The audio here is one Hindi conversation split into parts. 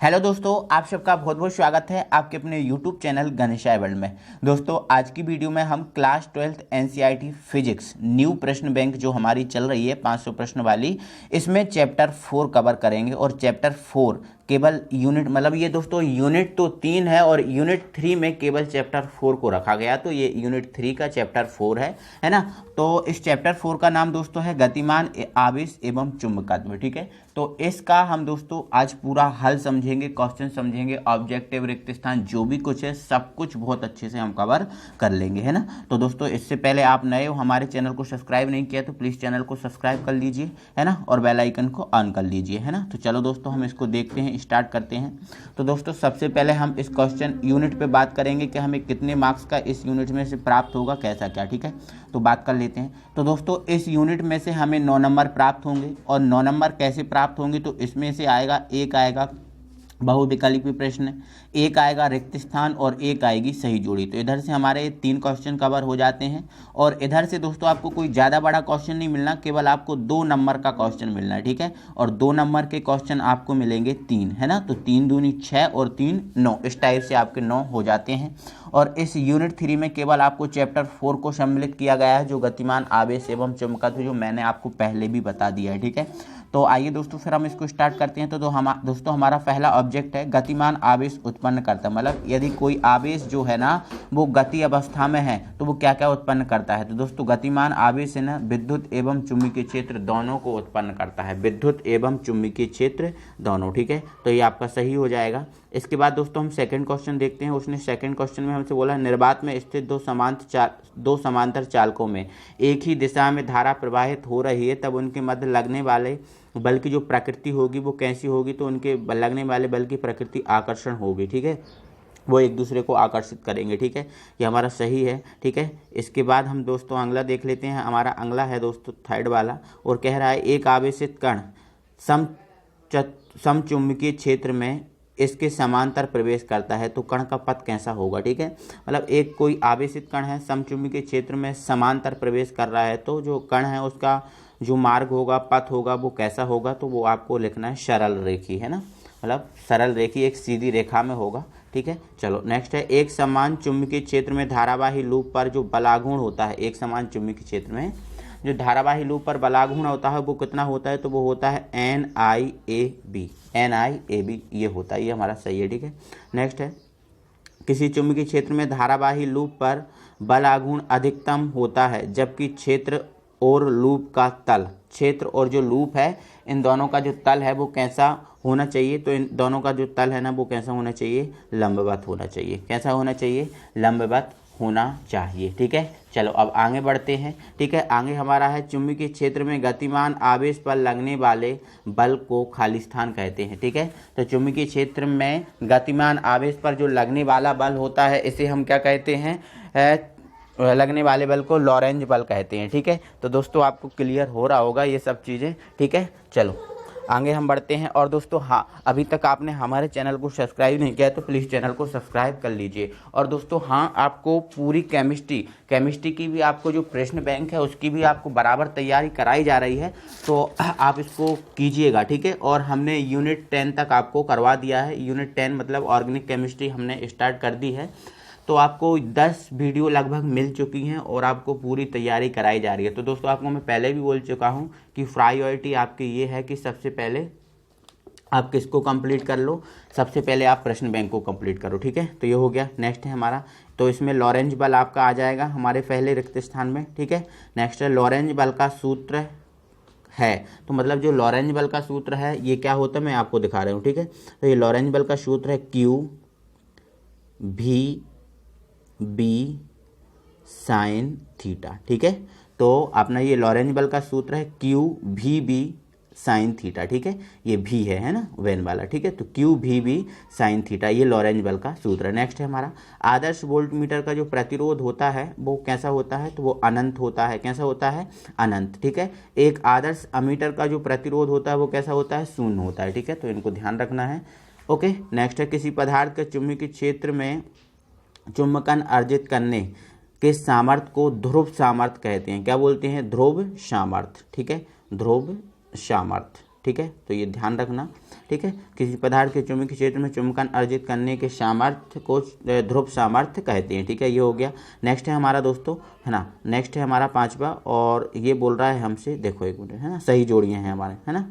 हेलो दोस्तों, आप सबका बहुत बहुत स्वागत है आपके अपने यूट्यूब चैनल गणेशाय वर्ल्ड में। दोस्तों, आज की वीडियो में हम class 12th NCERT physics new प्रश्न बैंक जो हमारी चल रही है 500 प्रश्न वाली, इसमें चैप्टर 4 कवर करेंगे। और चैप्टर 4 केवल यूनिट मतलब ये दोस्तों यूनिट तो 3 है और यूनिट 3 में केवल चैप्टर 4 को रखा गया, तो ये यूनिट 3 का चैप्टर 4 है ना। तो इस चैप्टर 4 का नाम दोस्तों है गतिमान आवेश एवं चुंबकत्व। ठीक है, तो इसका हम दोस्तों आज पूरा हल समझेंगे, क्वेश्चन समझेंगे, ऑब्जेक्टिव, रिक्त स्थान, जो भी कुछ है सब कुछ बहुत अच्छे से हम कवर कर लेंगे, है ना। तो दोस्तों, इससे पहले आप नए हो, हमारे चैनल को सब्सक्राइब नहीं किया तो प्लीज़ चैनल को सब्सक्राइब कर लीजिए, है ना, और बेल आइकन को ऑन कर लीजिए, है ना। तो चलो दोस्तों, हम इसको देखते हैं, स्टार्ट करते हैं। तो दोस्तों, सबसे पहले हम इस क्वेश्चन यूनिट पे बात करेंगे कि हमें कितने मार्क्स का इस यूनिट में से प्राप्त होगा, कैसा क्या। ठीक है, तो बात कर लेते हैं। तो दोस्तों, इस यूनिट में से हमें 9 नंबर प्राप्त होंगे। और 9 नंबर कैसे प्राप्त होंगे, तो इसमें से आएगा, एक आएगा बहुविकल्पी प्रश्न, एक आएगा रिक्त स्थान और एक आएगी सही जोड़ी। तो इधर से हमारे 3 क्वेश्चन कवर हो जाते हैं। और इधर से दोस्तों आपको कोई ज़्यादा बड़ा क्वेश्चन नहीं मिलना, केवल आपको 2 नंबर का क्वेश्चन मिलना है। ठीक है, और 2 नंबर के क्वेश्चन आपको मिलेंगे 3, है ना। तो 3 दूनी 6 और 3 9, इस टाइप से आपके 9 हो जाते हैं। और इस यूनिट 3 में केवल आपको चैप्टर 4 को सम्मिलित किया गया है, जो गतिमान आवेश एवं चुंबकत्व, जो मैंने आपको पहले भी बता दिया है। ठीक है, तो आइए दोस्तों फिर हम इसको स्टार्ट करते हैं। तो दोस्तों हमारा पहला ऑब्जेक्ट है गतिमान आवेश उत्पन्न करता है। मतलब यदि कोई आवेश जो है ना वो गति अवस्था में है तो वो क्या क्या उत्पन्न करता है। तो दोस्तों, गतिमान आवेश है ना विद्युत एवं चुंबकीय क्षेत्र दोनों को उत्पन्न करता है, विद्युत एवं चुंबकीय क्षेत्र दोनों। ठीक है, तो ये आपका सही हो जाएगा। इसके बाद दोस्तों हम सेकंड क्वेश्चन देखते हैं। उसने सेकंड क्वेश्चन में हमसे बोला, निर्वात में स्थित दो समांतर चालकों में एक ही दिशा में धारा प्रवाहित हो रही है, तब उनके मध्य लगने वाले बल की जो प्रकृति होगी वो कैसी होगी। तो उनके लगने वाले बल की प्रकृति आकर्षण होगी। ठीक है, वो एक दूसरे को आकर्षित करेंगे। ठीक है, ये हमारा सही है। ठीक है, इसके बाद हम दोस्तों अगला देख लेते हैं। हमारा अगला है दोस्तों थर्ड वाला, और कह रहा है एक आवेशित कण समचुंबकीय क्षेत्र में इसके समांतर प्रवेश करता है, तो कण का पथ कैसा होगा। ठीक है, मतलब एक कोई आवेशित कण है, समचुंबकीय क्षेत्र में समांतर प्रवेश कर रहा है, तो जो कण है उसका जो मार्ग होगा, पथ होगा, वो कैसा होगा। तो वो आपको लिखना है सरल रेखी, है ना, मतलब सरल रेखी, एक सीधी रेखा में होगा। ठीक है, चलो नेक्स्ट है, एक समान चुंबकीय क्षेत्र में धारावाही लूप पर जो बलाघूर्ण होता है, एक समान चुंबकीय क्षेत्र में जो धारावाही लूप पर बलाघूर्ण होता है वो कितना होता है। तो वो होता है NIAB, NIAB ये होता है, ये हमारा सही है। ठीक है, नेक्स्ट है, किसी चुंबकीय क्षेत्र में धारावाही लूप पर बलाघूर्ण अधिकतम होता है, जबकि क्षेत्र और लूप का तल, क्षेत्र और जो लूप है इन दोनों का जो तल है वो कैसा होना चाहिए। तो इन दोनों का जो तल है ना वो कैसा होना चाहिए, लंबवत होना चाहिए। कैसा होना चाहिए, लंबवत होना चाहिए। ठीक है, चलो अब आगे बढ़ते हैं। ठीक है, आगे हमारा है चुंबकीय क्षेत्र में गतिमान आवेश पर लगने वाले बल को खाली स्थान कहते हैं। ठीक है, तो चुंबकीय क्षेत्र में गतिमान आवेश पर जो लगने वाला बल होता है इसे हम क्या कहते हैं, लगने वाले बल को लॉरेंज बल कहते हैं। ठीक है, तो दोस्तों आपको क्लियर हो रहा होगा ये सब चीज़ें। ठीक है, चलो आगे हम बढ़ते हैं। और दोस्तों हाँ, अभी तक आपने हमारे चैनल को सब्सक्राइब नहीं किया तो प्लीज़ चैनल को सब्सक्राइब कर लीजिए। और दोस्तों हाँ, आपको पूरी केमिस्ट्री की भी आपको जो प्रश्न बैंक है उसकी भी आपको बराबर तैयारी कराई जा रही है, तो आप इसको कीजिएगा। ठीक है, और हमने यूनिट 10 तक आपको करवा दिया है। यूनिट 10 मतलब ऑर्गेनिक केमिस्ट्री हमने स्टार्ट कर दी है, तो आपको 10 वीडियो लगभग मिल चुकी हैं और आपको पूरी तैयारी कराई जा रही है। तो दोस्तों आपको मैं पहले भी बोल चुका हूं कि प्रायोरिटी आपकी ये है कि सबसे पहले आप किसको कंप्लीट कर लो, सबसे पहले आप प्रश्न बैंक को कंप्लीट करो। ठीक है, तो ये हो गया। नेक्स्ट है हमारा, तो इसमें लॉरेंज बल आपका आ जाएगा हमारे पहले रिक्त स्थान में। ठीक है, नेक्स्ट है लॉरेंज बल का सूत्र है। तो मतलब जो लॉरेंज बल का सूत्र है ये क्या होता है मैं आपको दिखा रहा हूँ। ठीक है, तो ये लॉरेंज बल का सूत्र है QV साइन थीटा। ठीक है, तो अपना ये लॉरेंज बल का सूत्र है QVB साइन थीटा। ठीक है, ये भी है ना वेन वाला। ठीक है, तो QVB साइन थीटा ये लॉरेंज बल का सूत्र है। नेक्स्ट है हमारा, आदर्श वोल्टमीटर का जो प्रतिरोध होता है वो कैसा होता है। तो वो अनंत होता है। कैसा होता है, अनंत। ठीक है, एक आदर्श अमीटर का जो प्रतिरोध होता है वो कैसा होता है, शून्य होता है। ठीक है, तो इनको ध्यान रखना है। ओके, नेक्स्ट है, किसी पदार्थ के चुंबकीय क्षेत्र में चुंबकन अर्जित करने के सामर्थ्य को ध्रुव सामर्थ्य कहते हैं। क्या बोलते हैं, ध्रुव सामर्थ्य। ठीक है, ध्रुव सामर्थ्य। ठीक है, तो ये ध्यान रखना। ठीक है, किसी पदार्थ के चुंबकीय क्षेत्र में चुंबकन अर्जित करने के सामर्थ्य को ध्रुव सामर्थ्य कहते हैं। ठीक है, ये हो गया। नेक्स्ट है हमारा दोस्तों, है ना, नेक्स्ट है हमारा 5वां, और ये बोल रहा है हमसे, देखो एक मिनट, है ना, सही जोड़ियाँ हैं हमारे, है ना।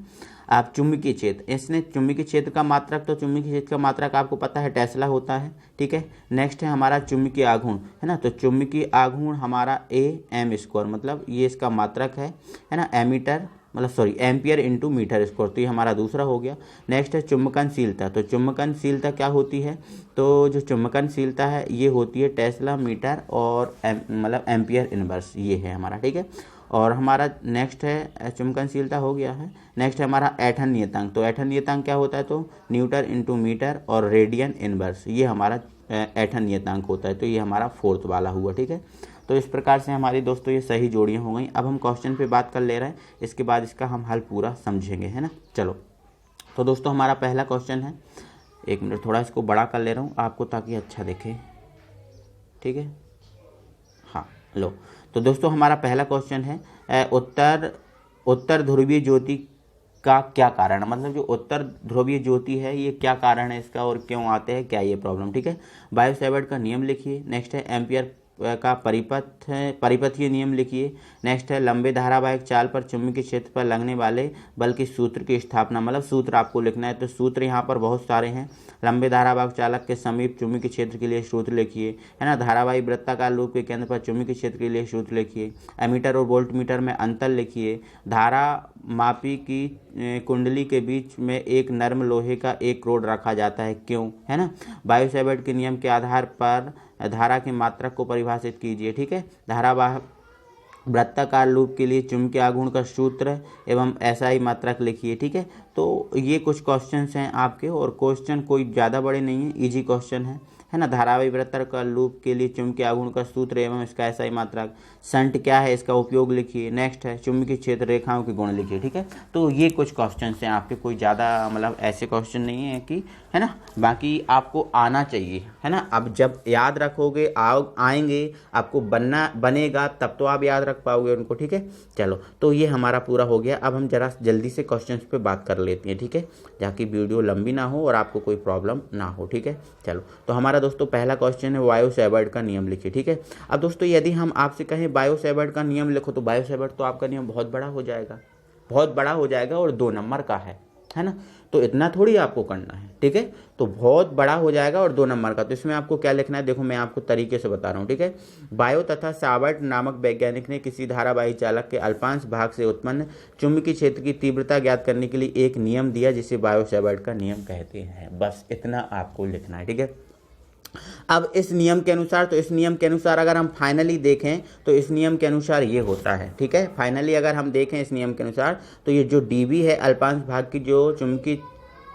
आप चुंबकीय क्षेत्र, इसने चुंबकीय क्षेत्र का मात्रक, तो चुंबकीय क्षेत्र का मात्रक आपको पता है टेस्ला होता है। ठीक है, नेक्स्ट है हमारा चुंबकीय आघूर्ण, है ना, तो चुंबकीय आघूर्ण हमारा A m², मतलब ये इसका मात्रक है ना, एमीटर मतलब sorry ampere into metre square, तो ये हमारा दूसरा हो गया। नेक्स्ट है चुंबकनशीलता, तो चुंबकनशीलता क्या होती है, तो जो चुंबकनशीलता है ये होती है टेस्ला मीटर और मतलब एम्पियर इनवर्स, ये है हमारा। ठीक है, और हमारा नेक्स्ट है चुंबकनशीलता हो गया है। नेक्स्ट है हमारा ऐंठन नियतांक, तो ऐंठन नियतांक क्या होता है, तो न्यूटन इंटू मीटर और रेडियन इनवर्स, ये हमारा ऐंठन नियतांक होता है, तो ये हमारा 4th वाला हुआ। ठीक है, तो इस प्रकार से हमारी दोस्तों ये सही जोड़ियाँ हो गई। अब हम क्वेश्चन पे बात कर ले रहे हैं, इसके बाद इसका हम हल पूरा समझेंगे, है ना। चलो, तो दोस्तों हमारा पहला क्वेश्चन है, एक मिनट थोड़ा इसको बड़ा कर ले रहा हूँ आपको ताकि अच्छा दिखे। ठीक है, हाँ लो, तो दोस्तों हमारा पहला क्वेश्चन है उत्तर ध्रुवीय ज्योति का क्या कारण, मतलब जो उत्तर ध्रुवीय ज्योति है ये क्या कारण है इसका और क्यों आते हैं, क्या ये प्रॉब्लम। ठीक है, बायो-सैवर्ट का नियम लिखिए। नेक्स्ट है एम्पियर का परिपथीय नियम लिखिए। नेक्स्ट है लंबे धारावाहिक चाल पर चुंबकीय क्षेत्र पर लगने वाले बल के सूत्र की स्थापना, मतलब सूत्र आपको लिखना है, तो सूत्र यहाँ पर बहुत सारे हैं। लंबे धारावाहिक चालक के समीप चुंबकीय क्षेत्र के लिए सूत्र लिखिए, है ना। धारावाही वृत्ताकार लूप के केंद्र पर चुंबकीय क्षेत्र के लिए सूत्र लिखिए। एमीटर और वोल्टमीटर में अंतर लिखिए। धारा मापी की कुंडली के बीच में एक नर्म लोहे का एक रोड रखा जाता है, क्यों, है ना। बायो-सैवर्ट के नियम के आधार पर धारा के मात्रक को परिभाषित कीजिए। ठीक है, धारावाह वृत्ताकार लूप के लिए चुंबकीय आघूर्ण का सूत्र एवं SI मात्रक लिखिए। ठीक है, तो ये कुछ क्वेश्चंस हैं आपके, और क्वेश्चन कोई ज़्यादा बड़े नहीं है, इजी क्वेश्चन है ना। धारावाही वृत्ताकार लूप के लिए चुंबकीय आघूर्ण का सूत्र एवं इसका SI मात्रक। संट क्या है, इसका उपयोग लिखिए। नेक्स्ट है चुंबकीय क्षेत्र रेखाओं के गुण लिखिए। ठीक है, तो ये कुछ क्वेश्चन हैं आपके, कोई ज़्यादा मतलब ऐसे क्वेश्चन नहीं है कि, है ना, बाकी आपको आना चाहिए, है ना। अब जब याद रखोगे आएंगे आपको बनेगा तब तो आप याद रख पाओगे उनको। ठीक है, चलो, तो ये हमारा पूरा हो गया। अब हम जरा जल्दी से क्वेश्चन पे बात कर लेते हैं। ठीक है, ताकि वीडियो लंबी ना हो और आपको कोई प्रॉब्लम ना हो। ठीक है, चलो, तो हमारा दोस्तों पहला क्वेश्चन है बायो-सैवर्ट का नियम लिखिए। ठीक है, अब दोस्तों यदि हम आपसे कहें बायो-सैवर्ट का नियम लिखो, तो बायो-सैवर्ट तो आपका नियम बहुत बड़ा हो जाएगा और 2 नंबर का है ना, तो इतना थोड़ी आपको करना है। ठीक है, तो बहुत बड़ा हो जाएगा और 2 नंबर का, तो इसमें आपको क्या लिखना है, देखो मैं आपको तरीके से बता रहा हूँ। ठीक है, बायो तथा सावर्ट नामक वैज्ञानिक ने किसी धारावाही चालक के अल्पांश भाग से उत्पन्न चुंबकीय क्षेत्र की तीव्रता ज्ञात करने के लिए एक नियम दिया जिसे बायो-सैवर्ट का नियम कहते हैं। बस इतना आपको लिखना है। ठीक है, अब इस नियम के अनुसार, तो इस नियम के अनुसार अगर हम फाइनली देखें तो इस नियम के अनुसार ये होता है। ठीक है, फाइनली अगर हम देखें इस नियम के अनुसार, तो ये जो dB है अल्पांश भाग की जो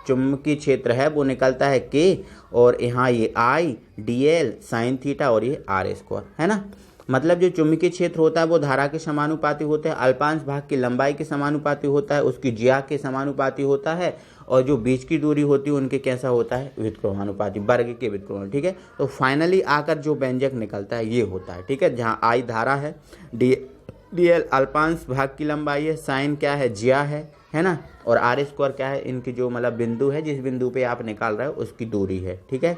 चुंबकीय क्षेत्र है वो निकलता है K, और यहाँ ये I dl sin थीटा और ये r², है ना। मतलब जो चुंबकीय क्षेत्र होता है वो धारा के समानुपाती होता है, अल्पांश भाग की लंबाई के समानुपाती होता है, उसकी ज्या के समानुपाती होता है, और जो बीच की दूरी होती है उनके कैसा होता है, व्युत्क्रमानुपाती, वर्ग के व्युत्क्रमानुपाती। ठीक है, तो फाइनली आकर जो व्यंजक निकलता है ये होता है। ठीक है, जहाँ I धारा है, dl अल्पांश भाग की लंबाई है, साइन क्या है, ज्या है ना, और r² क्या है, इनकी जो मतलब बिंदु है, जिस बिंदु पे आप निकाल रहे हो उसकी दूरी है। ठीक है,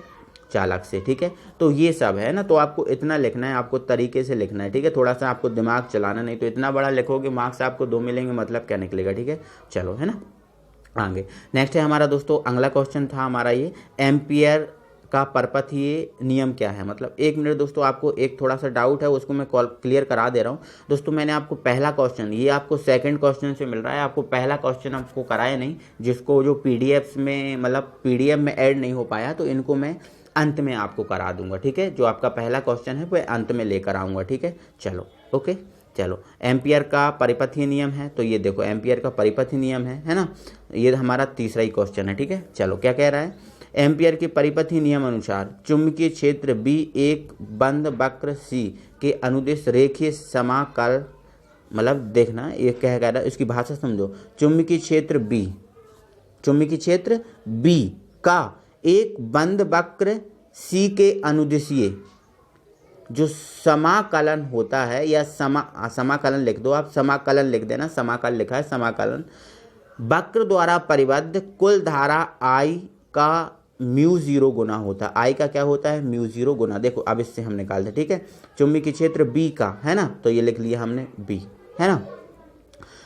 चालक से। ठीक है, तो ये सब है ना, तो आपको इतना लिखना है, आपको तरीके से लिखना है। ठीक है, थोड़ा सा आपको दिमाग चलाना, नहीं तो इतना बड़ा लिखोगे मार्क्स आपको 2 मिलेंगे, मतलब क्या निकलेगा। ठीक है, चलो, है ना, आगे नेक्स्ट है हमारा दोस्तों अगला क्वेश्चन था हमारा ये एम्पियर का परपथीय नियम क्या है। मतलब 1 मिनट दोस्तों, आपको एक थोड़ा सा डाउट है उसको मैं क्लियर करा दे रहा हूँ दोस्तों। मैंने आपको पहला क्वेश्चन, ये आपको सेकंड क्वेश्चन से मिल रहा है, आपको पहला क्वेश्चन आपको कराया नहीं, जिसको जो पीडीएफ में मतलब पीडीएफ में ऐड नहीं हो पाया, तो इनको मैं अंत में आपको करा दूंगा। ठीक है, जो आपका पहला क्वेश्चन है वो अंत में लेकर आऊँगा। ठीक है, चलो ओके, चलो एम्पियर का परिपथीय नियम है, तो ये देखो एम्पियर का परिपथीय नियम है ना, ये हमारा तीसरा ही क्वेश्चन है। ठीक है, चलो क्या कह रहा है, एम्पियर के परिपथीय नियम अनुसार चुंबकीय क्षेत्र B एक बंद वक्र C के अनुदिश रेखीय समाकल, मतलब देखना ये क्या कह रहा है, इसकी भाषा समझो। चुंबकीय क्षेत्र B का एक बंद वक्र C के अनुदिशीय जो समाकलन होता है, या समाकलन लिख दो आप, समाकलन लिख देना, समाकल लिखा है समाकलन, वक्र द्वारा परिबद्ध कुल धारा I का म्यू जीरो गुना होता है। I का क्या होता है? म्यू जीरो गुना। देखो अब इससे हम निकालते, ठीक है, चुंबकीय क्षेत्र B का है ना, तो ये लिख लिया हमने B, है ना।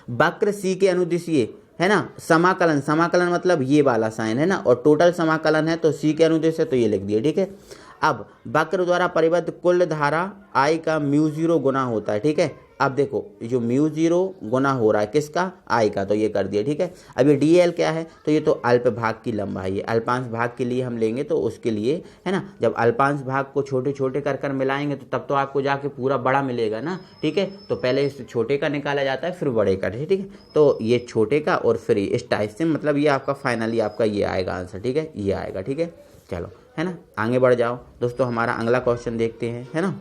वक्र C के अनुदिशीय है ना, समाकलन, समाकलन मतलब ये वाला साइन है ना, और टोटल समाकलन है तो C के अनुदिश तो ये लिख दिए, ठीक है। अब वक्र द्वारा परिबद्ध कुल धारा I का म्यू जीरो गुना होता है, ठीक है। अब देखो जो म्यू जीरो गुना हो रहा है किसका? I का, तो ये कर दिया, ठीक है। अब ये dl क्या है? तो ये तो अल्प भाग की लंबाई है। अल्पांश भाग के लिए हम लेंगे तो उसके लिए है ना, जब अल्पांश भाग को छोटे छोटे कर मिलाएंगे तो तब तो आपको जाके पूरा बड़ा मिलेगा ना, ठीक है। तो पहले इस छोटे का निकाला जाता है फिर बड़े का, ठीक है। तो ये छोटे का और फिर इस टाइप से, मतलब ये आपका फाइनली आपका ये आएगा आंसर, ठीक है, ये आएगा, ठीक है। चलो है ना, आगे बढ़ जाओ दोस्तों, हमारा अगला क्वेश्चन देखते हैं, है ना।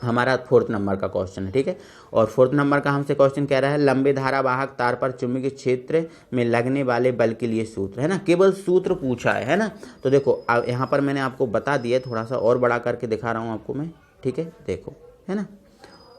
हमारा 4th नंबर का क्वेश्चन है, ठीक है। और 4th नंबर का हमसे क्वेश्चन कह रहा है लंबे धारावाहक तार पर चुंबकीय क्षेत्र में लगने वाले बल के लिए सूत्र, है ना। केवल सूत्र पूछा है ना। तो देखो यहाँ पर मैंने आपको बता दिया, थोड़ा सा और बड़ा करके दिखा रहा हूँ आपको मैं, ठीक है, देखो, है ना।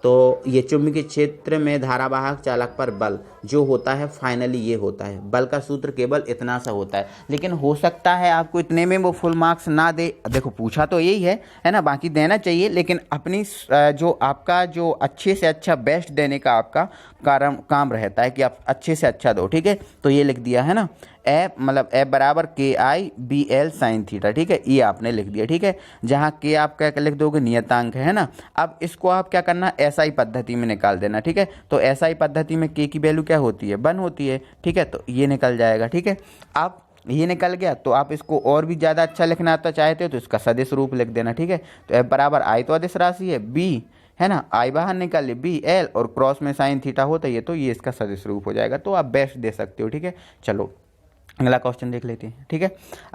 तो ये चुंबकीय क्षेत्र में धारावाहक चालक पर बल जो होता है फाइनली ये होता है, बल का सूत्र केवल इतना सा होता है। लेकिन हो सकता है आपको इतने में वो फुल मार्क्स ना दे, देखो पूछा तो यही है ना, बाकी देना चाहिए, लेकिन अपनी जो आपका जो अच्छे से अच्छा बेस्ट देने का आपका काम रहता है कि आप अच्छे से अच्छा दो, ठीक है। तो ये लिख दिया है ना, ए मतलब ए बराबर KI/BL sin थीटा, ठीक है, ये आपने लिख दिया, ठीक है। जहाँ के आप क्या लिख दोगे? नियतांक है ना। अब इसको आप क्या करना, SI पद्धति में निकाल देना, ठीक है। तो SI पद्धति में के की वैल्यू क्या होती है? 1 होती है, ठीक है। तो ये निकल जाएगा, ठीक है। अब ये निकल गया तो आप इसको और भी ज़्यादा अच्छा लिखना आता चाहते हो तो इसका सदिश रूप लिख देना, ठीक है। तो F बराबर I तो अदिश राशि है, B है ना, I बाहर निकाल ले, BL और क्रॉस में साइन थीटा होता है, तो ये इसका सदिश रूप हो जाएगा। तो आप बेस्ट दे सकते हो, ठीक है। चलो अगला क्वेश्चन देख लेते हैं, ठीक है।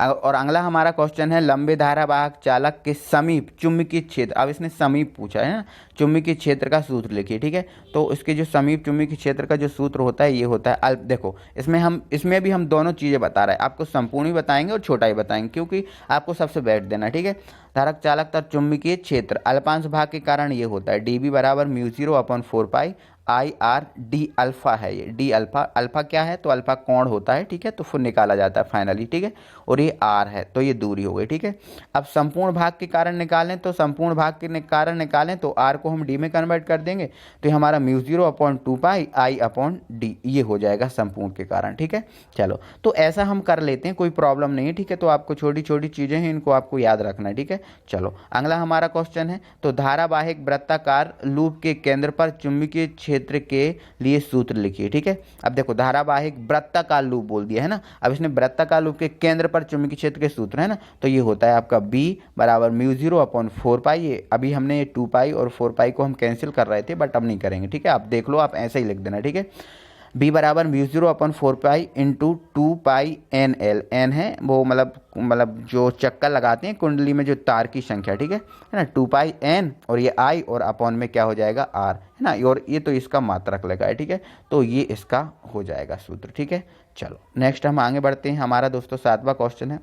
और अगला हमारा क्वेश्चन है लंबे धारावाहक चालक के समीप चुंबकीय क्षेत्र, अब इसने समीप पूछा है ना, चुंबकीय क्षेत्र का सूत्र लिखिए, ठीक है। तो इसके जो समीप चुंबकीय क्षेत्र का जो सूत्र होता है ये होता है अल्प। देखो इसमें भी हम दोनों चीज़ें बता रहे हैं, आपको संपूर्ण ही बताएंगे और छोटा ही बताएंगे, क्योंकि आपको सबसे बैठ देना, ठीक है। धारक चालक तथा चुंबकीय क्षेत्र अल्पांश भाग के कारण ये होता है dB बराबर म्यू 0/4 IR D अल्फा है। ये D अल्फा, अल्फा क्या है? तो अल्फा कोण होता है, ठीक है, तो फिर निकाला जाता है फाइनली, ठीक है। और ये R है तो ये दूरी हो गई, ठीक है। अब संपूर्ण भाग के कारण निकालें तो संपूर्ण भाग के कारण निकालें तो R को हम D में कन्वर्ट कर देंगे तो ये हमारा म्यू 0/2 I/D ये हो जाएगा संपूर्ण के कारण, ठीक है। चलो तो ऐसा हम कर लेते हैं, कोई प्रॉब्लम नहीं है, ठीक है। तो आपको छोटी छोटी चीज़ें हैं, इनको आपको याद रखना है, ठीक है। चलो अगला हमारा क्वेश्चन है, तो धारावाहिक वृत्ताकार लूप के केंद्र पर चुंबकीय क्षेत्र के लिए सूत्र लिखिए, ठीक है। अब देखो धारावाहिक वृत्ताकार लूप बोल दिया है ना, अब इसने वृत्ताकार लूप के केंद्र पर चुंबकीय क्षेत्र के सूत्र है ना, तो ये होता है आपका B बराबर म्यू 0/4 ये अभी हमने ये 2 और 4 को हम कैंसिल कर रहे थे बट अब नहीं करेंगे, ठीक है। आप देख लो, आप ऐसे ही लिख देना, ठीक है। B बराबर म्यू 0/4 इंटू 2πNL, एन है वो मतलब जो चक्कर लगाते हैं कुंडली में जो तार की संख्या, ठीक है ना, 2πN और ये I और अपॉन में क्या हो जाएगा R, है ना, और ये तो इसका मात्रक लगा है, ठीक है। तो ये इसका हो जाएगा सूत्र, ठीक है। चलो नेक्स्ट हम आगे बढ़ते हैं, हमारा दोस्तों 7वां क्वेश्चन है,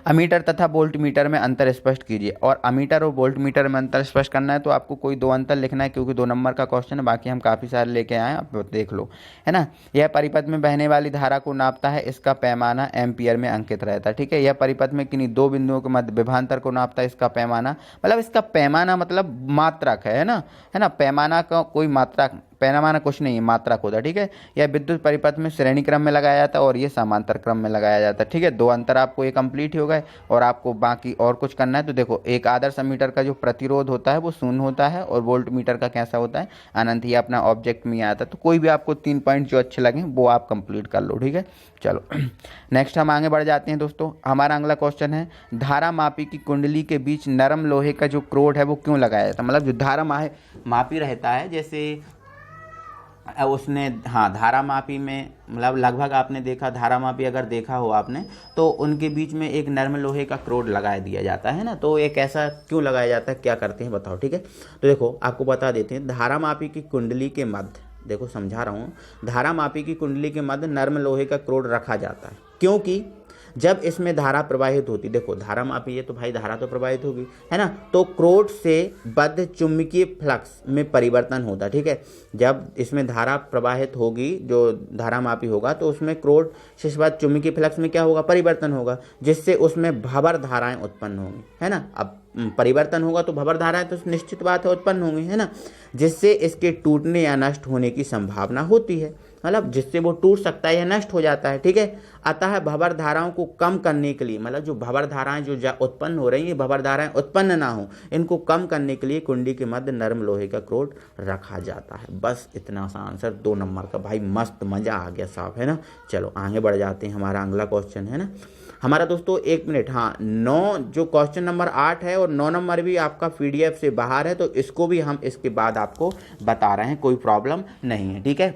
अमीटर तथा वोल्टमीटर में अंतर स्पष्ट कीजिए। और अमीटर और वोल्टमीटर में अंतर स्पष्ट करना है तो आपको कोई 2 अंतर लिखना है, क्योंकि 2 नंबर का क्वेश्चन है, बाकी हम काफ़ी सारे लेके आए हैं, आप देख लो, है ना। यह परिपथ में बहने वाली धारा को नापता है, इसका पैमाना एम्पियर में अंकित रहता है, ठीक है। यह परिपथ में किन्हीं 2 बिंदुओं के मध्य विभवांतर को नापता है, इसका पैमाना इसका पैमाना मतलब मात्रक है ना, पैमाना का कोई मात्रक, पैमाना कुछ नहीं है, मात्रक होता है, ठीक है। यह विद्युत परिपथ में श्रेणी क्रम में लगाया जाता है और ये समांतर क्रम में लगाया जाता है, ठीक है। 2 अंतर आपको ये कंप्लीट हो गए और आपको बाकी और कुछ करना है। तो देखो एक आदर्श मीटर का जो प्रतिरोध होता है वो 0 होता है और वोल्ट मीटर का कैसा होता है? अनंत। ही अपना ऑब्जेक्ट में आता है, तो कोई भी आपको 3 पॉइंट जो अच्छे लगे वो आप कंप्लीट कर लो, ठीक है। चलो नेक्स्ट हम आगे बढ़ जाते हैं दोस्तों, हमारा अगला क्वेश्चन है, धारा मापी की कुंडली के बीच नरम लोहे का जो क्रोड है वो क्यों लगाया जाता है? मतलब जो धारा मापी रहता है, जैसे उसने, हाँ, धारा मापी में लगभग आपने देखा, धारा मापी अगर देखा हो आपने तो उनके बीच में एक नरम लोहे का क्रोड लगा दिया जाता है ना। तो एक ऐसा क्यों लगाया जाता है, क्या करते हैं बताओ, ठीक है। तो देखो आपको बता देते हैं, धारा मापी की कुंडली के मध्य, देखो समझा रहा हूँ, धारा मापी की कुंडली के मध्य नरम लोहे का क्रोड रखा जाता है, क्योंकि जब इसमें धारा प्रवाहित होती, देखो धारा मापी है तो भाई धारा तो प्रवाहित होगी, है ना, तो क्रोट से बद्ध चुंबकीय फ्लक्स में परिवर्तन होता, ठीक है। जब इसमें धारा प्रवाहित होगी, जो धारा मापी होगा, तो उसमें क्रोट से बद्ध चुंबकीय फ्लक्स में क्या होगा, परिवर्तन होगा, जिससे उसमें भंवर धाराएं उत्पन्न होंगी, है ना। अब परिवर्तन होगा तो भंवर धाराएं तो निश्चित बात है उत्पन्न होंगी, है ना, जिससे इसके टूटने या नष्ट होने की संभावना होती है, मतलब जिससे वो टूट सकता है या नष्ट हो जाता है, ठीक है। अतः भंवर धाराओं को कम करने के लिए, मतलब जो भंवर धाराएं जो उत्पन्न हो रही हैं, भंवर धाराएं उत्पन्न ना हो, इनको कम करने के लिए कुंडी के मध्य नरम लोहे का क्रोट रखा जाता है। बस इतना सा आंसर 2 नंबर का, भाई मस्त मजा आ गया साहब, है ना। चलो आगे बढ़ जाते हैं, हमारा अगला क्वेश्चन है ना हमारा दोस्तों, 1 मिनट, हाँ 9 जो क्वेश्चन नंबर 8 है और 9 नंबर भी आपका PDF से बाहर है, तो इसको भी हम इसके बाद आपको बता रहे हैं, कोई प्रॉब्लम नहीं है, ठीक है।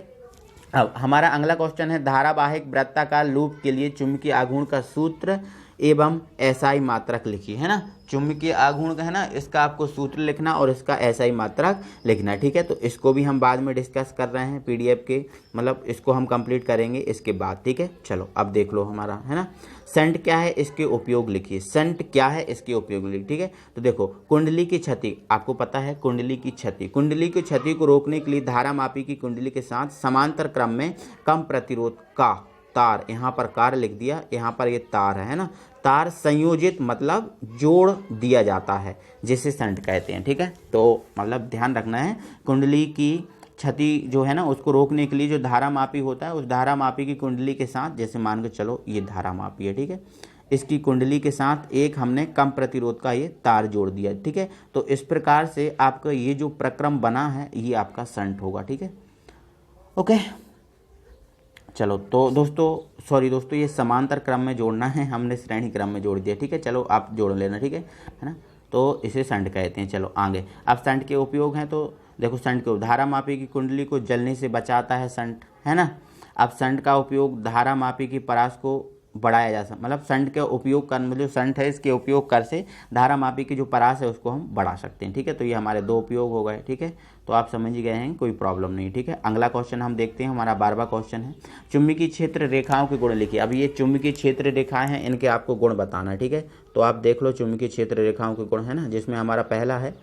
अब हमारा अगला क्वेश्चन है, धारावाहिक वृत्ताकार लूप के लिए चुंबकीय आघूर्ण का सूत्र एवं SI मात्रक लिखिए, है ना। चुंबकीय आघूर्ण का है ना, इसका आपको सूत्र लिखना और इसका SI मात्रक लिखना, ठीक है। तो इसको भी हम बाद में डिस्कस कर रहे हैं PDF के, मतलब इसको हम कंप्लीट करेंगे इसके बाद, ठीक है। चलो अब देख लो हमारा, है ना, शंट क्या है इसके उपयोग लिखिए, शंट क्या है इसके उपयोग लिखिए, ठीक है। तो देखो कुंडली की क्षति, आपको पता है कुंडली की क्षति, कुंडली की क्षति को रोकने के लिए धारामापी की कुंडली के साथ समांतर क्रम में कम प्रतिरोध का तार, यहाँ पर कार लिख दिया, यहाँ पर ये तार है ना, तार संयोजित मतलब जोड़ दिया जाता है, जिसे शंट कहते हैं, ठीक है। तो मतलब ध्यान रखना है, कुंडली की क्षति जो है ना उसको रोकने के लिए जो धारा मापी होता है, उस धारा मापी की कुंडली के साथ, जैसे मान के चलो ये धारा मापी है, ठीक है, इसकी कुंडली के साथ एक हमने कम प्रतिरोध का ये तार जोड़ दिया, ठीक है। तो इस प्रकार से आपका ये जो प्रक्रम बना है ये आपका शंट होगा, ठीक है। ओके चलो, तो दोस्तों ये समांतर क्रम में जोड़ना है, हमने श्रेणी क्रम में जोड़ दिया, ठीक है। चलो आप जोड़ लेना, ठीक है ना। तो इसे शंट कहते हैं। चलो आगे, अब शंट के उपयोग हैं, तो देखो शंट के धारा मापी की कुंडली को जलने से बचाता है शंट, है ना। अब शंट का उपयोग धारा मापी की परास को बढ़ाया जा सकता, मतलब शंट का उपयोग कर, मतलब शंट है इसके उपयोग कर से धारा मापी की जो परास है उसको हम बढ़ा सकते हैं, ठीक है। तो ये हमारे 2 उपयोग हो गए, ठीक है। तो आप समझ ही गए हैं, कोई प्रॉब्लम नहीं, ठीक है। अगला क्वेश्चन हम देखते हैं, हमारा 12वां क्वेश्चन है, चुंबकीय क्षेत्र रेखाओं के गुण लिखिए। अब ये चुंबकीय क्षेत्र रेखाएं हैं, इनके आपको गुण बताना है, ठीक है। तो आप देख लो चुंबकीय क्षेत्र रेखाओं के गुण है ना, जिसमें हमारा पहला है,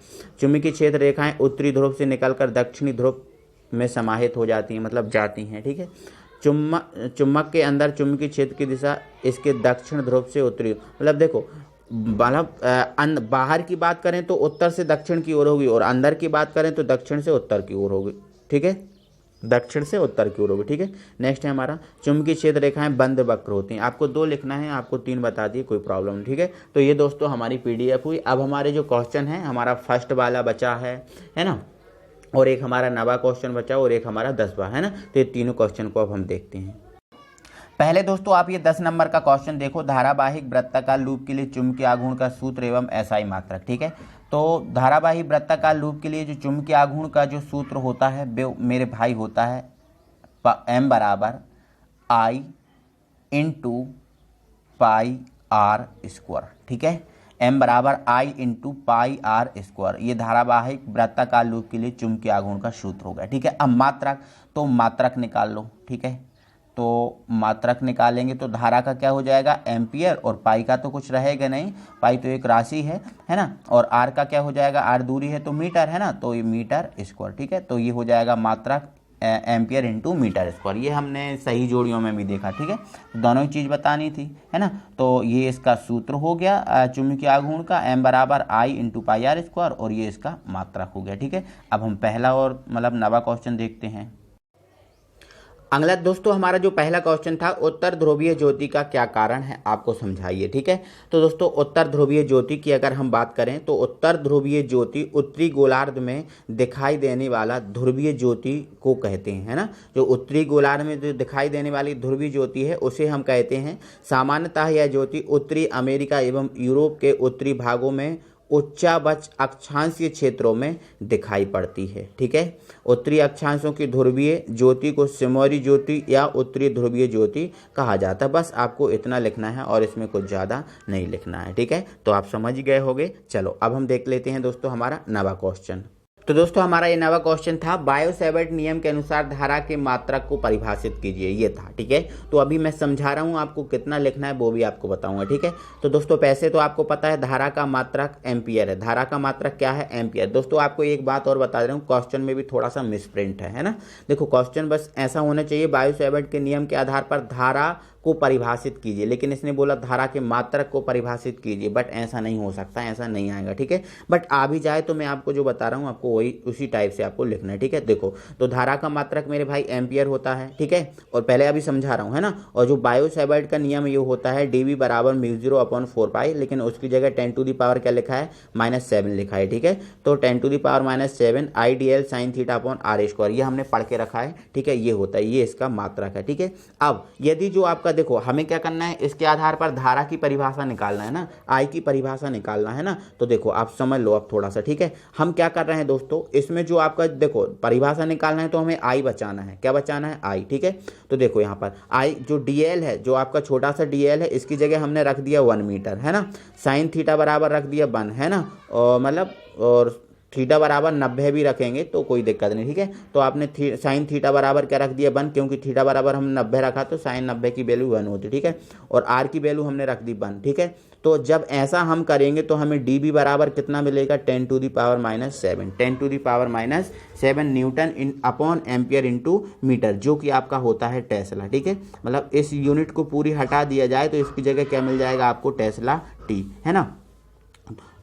चुंबकीय क्षेत्र रेखाएं उत्तरी ध्रुव से निकलकर दक्षिणी ध्रुव में समाहित हो जाती हैं, मतलब जाती हैं, ठीक है। चुम्बक के अंदर चुंबकीय क्षेत्र की दिशा इसके दक्षिण ध्रुव से उत्तरी, मतलब देखो मतलब बाहर की बात करें तो उत्तर से दक्षिण की ओर होगी, और अंदर की बात करें तो दक्षिण से उत्तर की ओर होगी, ठीक है, दक्षिण से उत्तर की ओर होगी, ठीक है। नेक्स्ट है हमारा, चुंबकीय क्षेत्र रेखाएं बंद वक्र होती हैं, आपको 2 लिखना है, आपको 3 बता दिए, कोई प्रॉब्लम नहीं, ठीक है। तो ये दोस्तों हमारी PDF हुई। अब हमारे जो क्वेश्चन है, हमारा फर्स्ट वाला बचा है ना, और एक हमारा 9वां क्वेश्चन बचा और एक हमारा 10वां, है ना। तो ये तीनों क्वेश्चन को अब हम देखते हैं। पहले दोस्तों आप ये 10 नंबर का क्वेश्चन देखो, धारावाहिक वृत्ताकार लूप के लिए चुंबकीय आघूर्ण का सूत्र एवं SI मात्रक, ठीक है। तो धारावाहिक वृत्ताकार लूप के लिए जो चुंबकीय आघूर्ण का जो सूत्र होता है मेरे भाई होता है M बराबर I into pi R square, ठीक है। M बराबर I into pi R square, ये धारावाहिक वृत्ताकार लूप के लिए चुंबकीय आघूर्ण का सूत्र हो गया, ठीक है। अब मात्रक, तो मात्रक निकाल लो, ठीक है। तो मात्रक निकालेंगे तो धारा का क्या हो जाएगा, एम्पियर, और पाई का तो कुछ रहेगा नहीं, पाई तो एक राशि है ना, और आर का क्या हो जाएगा, आर दूरी है तो मीटर, है ना, तो ये मीटर स्क्वायर, ठीक है। तो ये हो जाएगा मात्रक एम्पियर इंटू मीटर स्क्वायर, ये हमने सही जोड़ियों में भी देखा, ठीक है। दोनों ही चीज़ बतानी थी, है ना। तो ये इसका सूत्र हो गया चुंबकीय आघूर्ण का, M बराबर I into pi R square, और ये इसका मात्रक हो गया, ठीक है। अब हम पहला और मतलब 9वां क्वेश्चन देखते हैं। अगला दोस्तों हमारा जो पहला क्वेश्चन था, उत्तर ध्रुवीय ज्योति का क्या कारण है, आपको समझाइए, ठीक है। तो दोस्तों उत्तर ध्रुवीय ज्योति की अगर हम बात करें तो उत्तर ध्रुवीय ज्योति उत्तरी गोलार्ध में दिखाई देने वाला ध्रुवीय ज्योति को कहते हैं, है ना। जो उत्तरी गोलार्ध में जो दिखाई देने वाली ध्रुवीय ज्योति है उसे हम कहते हैं। सामान्यतः यह ज्योति उत्तरी अमेरिका एवं यूरोप के उत्तरी भागों में उच्चावच अक्षांशीय क्षेत्रों में दिखाई पड़ती है, ठीक है। उत्तरी अक्षांशों की ध्रुवीय ज्योति को सिमोरी ज्योति या उत्तरी ध्रुवीय ज्योति कहा जाता है। बस आपको इतना लिखना है और इसमें कुछ ज़्यादा नहीं लिखना है, ठीक है। तो आप समझ गए होंगे। चलो अब हम देख लेते हैं दोस्तों हमारा 9वां क्वेश्चन। तो दोस्तों हमारा ये नवा क्वेश्चन था, बायो-सैवर्ट नियम के अनुसार धारा के मात्रक को परिभाषित कीजिए, ये था। ठीक है, तो अभी मैं समझा रहा हूँ, आपको कितना लिखना है वो भी आपको बताऊंगा। ठीक है, तो दोस्तों पैसे तो आपको पता है धारा का मात्रक एम्पियर है। धारा का मात्रक क्या है? एम्पियर। दोस्तों आपको एक बात और बता रहा हूँ, क्वेश्चन में भी थोड़ा सा मिसप्रिंट है ना। देखो क्वेश्चन बस ऐसा होना चाहिए, बायो-सैवर्ट के नियम के आधार पर धारा को परिभाषित कीजिए, लेकिन इसने बोला धारा के मात्रक को परिभाषित कीजिए, बट ऐसा नहीं हो सकता, ऐसा नहीं आएगा। ठीक है, बट आ भी जाए तो मैं आपको जो बता रहा हूँ आपको वही उसी टाइप से आपको लिखना है। ठीक है, देखो तो धारा का मात्रक मेरे भाई एम्पियर होता है। ठीक है, और पहले अभी समझा रहा हूँ है ना। और जो बायो-सैवर्ट का नियम ये होता है dV बराबर μ0/4π, लेकिन उसकी जगह 10⁻⁷ क्या लिखा है? -7 लिखा है। ठीक है, तो 10⁻⁷ IDL sin θ/r², ये हमने पढ़ के रखा है। ठीक है, ये होता है, ये इसका मात्रक है। ठीक है, अब यदि जो आपका देखो हमें क्या करना है, इसके आधार पर धारा की परिभाषा निकालना है ना, आई की परिभाषा निकालना है ना। तो देखो आप समझ लो अब थोड़ा सा। ठीक है, हम क्या कर रहे हैं दोस्तों, इसमें जो आपका देखो परिभाषा निकालना है तो हमें आई बचाना है। क्या बचाना है? आई। ठीक है, तो देखो यहाँ पर आई जो DL है, जो आपका छोटा सा DL है, इसकी जगह हमने रख दिया 1 मीटर है ना। साइन थीटा बराबर रख दिया 1 है ना, और मतलब और थीटा बराबर 90 भी रखेंगे तो कोई दिक्कत नहीं। ठीक है, तो आपने साइन थीटा बराबर क्या रख दिया? 1, क्योंकि थीटा बराबर हम 90 रखा तो साइन 90 की वैल्यू 1 होती। ठीक है, और आर की वैल्यू हमने रख दी 1। ठीक है, तो जब ऐसा हम करेंगे तो हमें dB बराबर कितना मिलेगा? 10⁻⁷ 10⁻⁷ N/एम्पियर इंटू मीटर, जो कि आपका होता है टेस्ला। ठीक है, मतलब इस यूनिट को पूरी हटा दिया जाए तो इसकी जगह क्या मिल जाएगा आपको? टेस्ला टी, है ना।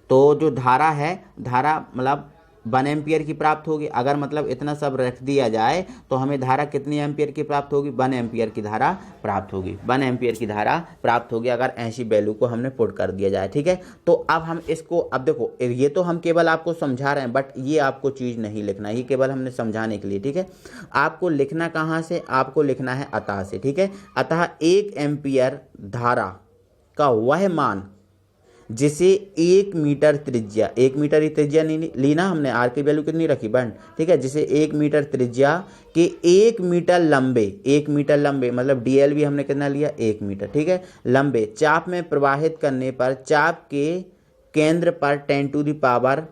तो जो धारा है, धारा मतलब 1 एम्पियर की प्राप्त होगी। अगर मतलब इतना सब रख दिया जाए तो हमें धारा कितनी एम्पियर की प्राप्त होगी? 1 एम्पियर की धारा प्राप्त होगी। 1 एम्पियर की धारा प्राप्त होगी अगर ऐसी वैल्यू को हमने पुट कर दिया जाए। ठीक है, तो अब हम इसको, अब देखो ये तो हम केवल आपको समझा रहे हैं, बट ये आपको चीज़ नहीं लिखना, ये केवल हमने समझाने के लिए। ठीक है, आपको लिखना कहाँ से? आपको लिखना है अतः से। ठीक है, अतः 1 एम्पियर धारा का वह मान जिसे 1 मीटर त्रिज्या, 1 मीटर ही त्रिज्या नहीं ली ना हमने, आर की वैल्यू कितनी रखी? 1। ठीक है, जिसे 1 मीटर त्रिज्या के 1 मीटर लंबे, 1 मीटर लंबे मतलब DL भी हमने कितना लिया? 1 मीटर। ठीक है, लंबे चाप में प्रवाहित करने पर चाप के केंद्र पर 10⁻⁷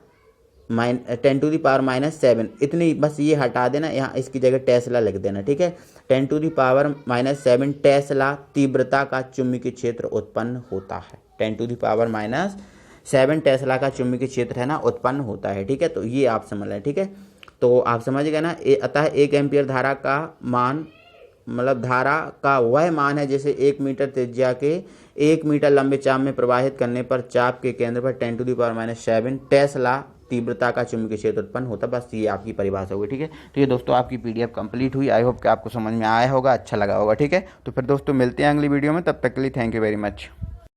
इतनी, बस ये हटा देना, यहाँ इसकी जगह टेस्ला लिख देना। ठीक है, 10⁻⁷ टेस्ला तीव्रता का चुंबकीय क्षेत्र उत्पन्न होता है। 10⁻⁷ टेस्ला का चुंबकीय क्षेत्र है ना उत्पन्न होता है। ठीक है, तो ये आप समझ लें। ठीक है, तो आप समझ गए ना। अतः 1 एम्पियर धारा का मान, मतलब धारा का वह मान है जिसे 1 मीटर त्रिज्या के 1 मीटर लंबे चाप में प्रवाहित करने पर चाप के केंद्र पर 10⁻⁷ टेस्ला तीव्रता का चुंबकीय क्षेत्र उत्पन्न होता है। बस ये आपकी परिभाषा होगी। ठीक है, तो ये दोस्तों आपकी PDF कंप्लीट हुई। आई होप कि आपको समझ में आया होगा, अच्छा लगा होगा। ठीक है, तो फिर दोस्तों मिलते हैं अगली वीडियो में, तब तक के लिए थैंक यू वेरी मच।